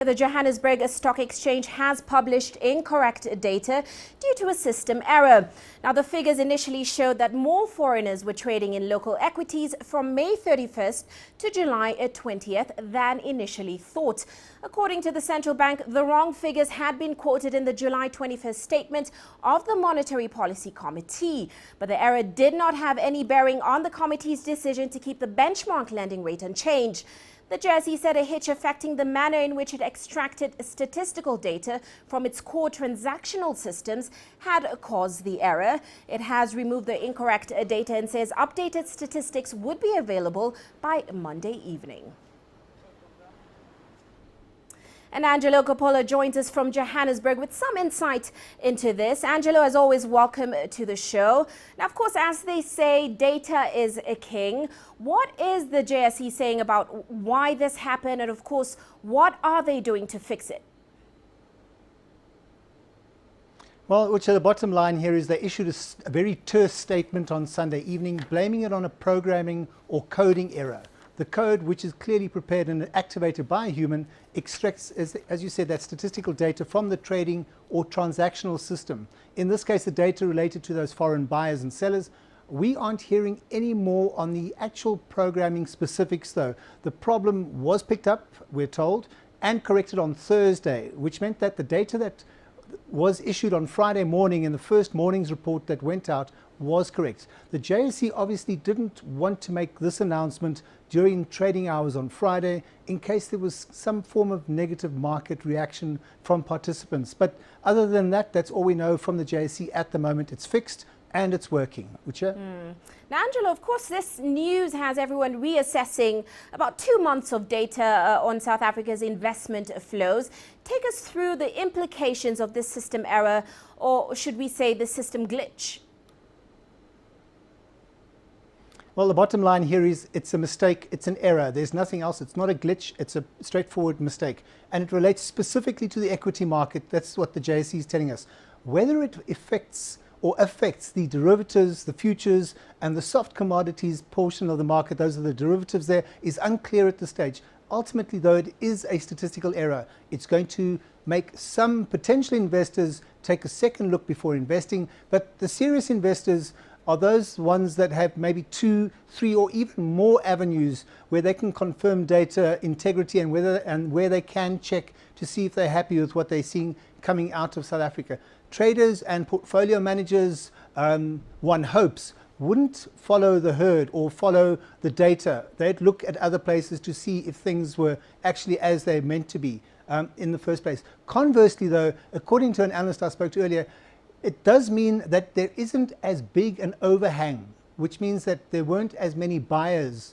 The Johannesburg Stock Exchange has published incorrect data due to a system error. Now, the figures initially showed that more foreigners were trading in local equities from May 31st to July 20th than initially thought. According to the central bank, the wrong figures had been quoted in the July 21st statement of the Monetary Policy Committee. But the error did not have any bearing on the committee's decision to keep the benchmark lending rate unchanged. The JSE said a hitch affecting the manner in which it extracted statistical data from its core transactional systems had caused the error. It has removed the incorrect data and says updated statistics would be available by Monday evening. And Angelo Coppola joins us from Johannesburg with some insight into this. Angelo, as always, welcome to the show. Now, of course, as they say, data is a king. What is the JSE saying about why this happened? And of course, what are they doing to fix it? Well, the bottom line here is they issued a very terse statement on Sunday evening, blaming it on a programming or coding error. The code, which is clearly prepared and activated by a human, extracts, as you said, that statistical data from the trading or transactional system. In this case, the data related to those foreign buyers and sellers. We aren't hearing any more on the actual programming specifics, though. The problem was picked up, we're told, and corrected on Thursday, which meant that the data that was issued on Friday morning in the first morning's report that went out was correct. The JSE obviously didn't want to make this announcement during trading hours on Friday in case there was some form of negative market reaction from participants. But other than that, that's all we know from the JSE at the moment. It's fixed and it's working. Ucha? Now, Angelo, of course, this news has everyone reassessing about 2 months of data on South Africa's investment flows. Take us through the implications of this system error, or should we say the system glitch? Well, the bottom line here is it's a mistake, it's an error. There's nothing else. It's not a glitch. It's a straightforward mistake. And it relates specifically to the equity market. That's what the JSE is telling us. Whether it affects the derivatives, the futures, and the soft commodities portion of the market, those are the derivatives there, is unclear at this stage. Ultimately, though, it is a statistical error. It's going to make some potential investors take a second look before investing, but the serious investors are those ones that have maybe 2, 3, or even more avenues where they can confirm data integrity and where they can check to see if they're happy with what they're seeing coming out of South Africa. Traders and portfolio managers, one hopes, wouldn't follow the herd or follow the data. They'd look at other places to see if things were actually as they're meant to be in the first place. Conversely, though, according to an analyst I spoke to earlier, it does mean that there isn't as big an overhang, which means that there weren't as many buyers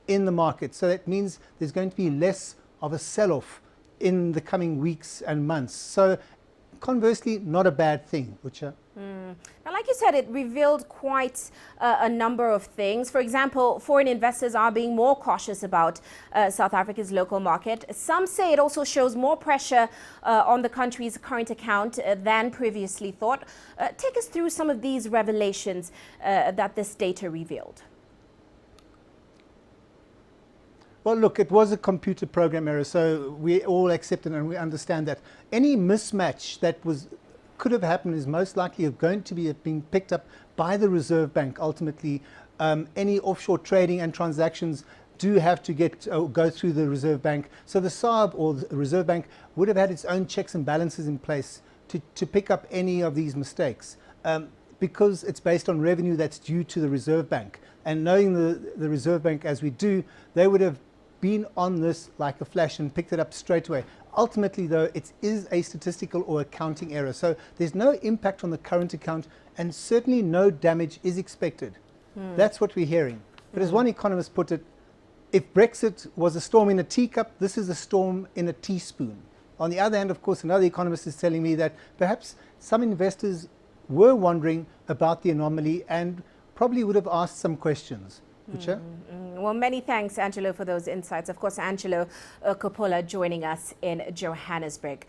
in the market. So that means there's going to be less of a sell-off in the coming weeks and months. So conversely, not a bad thing, Ucha. Now, like you said, it revealed quite a number of things. For example, foreign investors are being more cautious about South Africa's local market. Some say it also shows more pressure on the country's current account than previously thought. Take us through some of these revelations that this data revealed. Well, look, it was a computer program error, so we all accept it and we understand that. Any mismatch that could have happened is most likely going to be being picked up by the Reserve Bank. Ultimately, any offshore trading and transactions do have to go through the Reserve Bank. So the SARB or the Reserve Bank would have had its own checks and balances in place to pick up any of these mistakes because it's based on revenue that's due to the Reserve Bank. And knowing the Reserve Bank as we do, they would have been on this like a flash and picked it up straight away. Ultimately, though, it is a statistical or accounting error. So there's no impact on the current account and certainly no damage is expected. That's what we're hearing. But as one economist put it, if Brexit was a storm in a teacup, this is a storm in a teaspoon. On the other hand, of course, another economist is telling me that perhaps some investors were wondering about the anomaly and probably would have asked some questions. Well, many thanks, Angelo, for those insights. Of course, Angelo Coppola joining us in Johannesburg.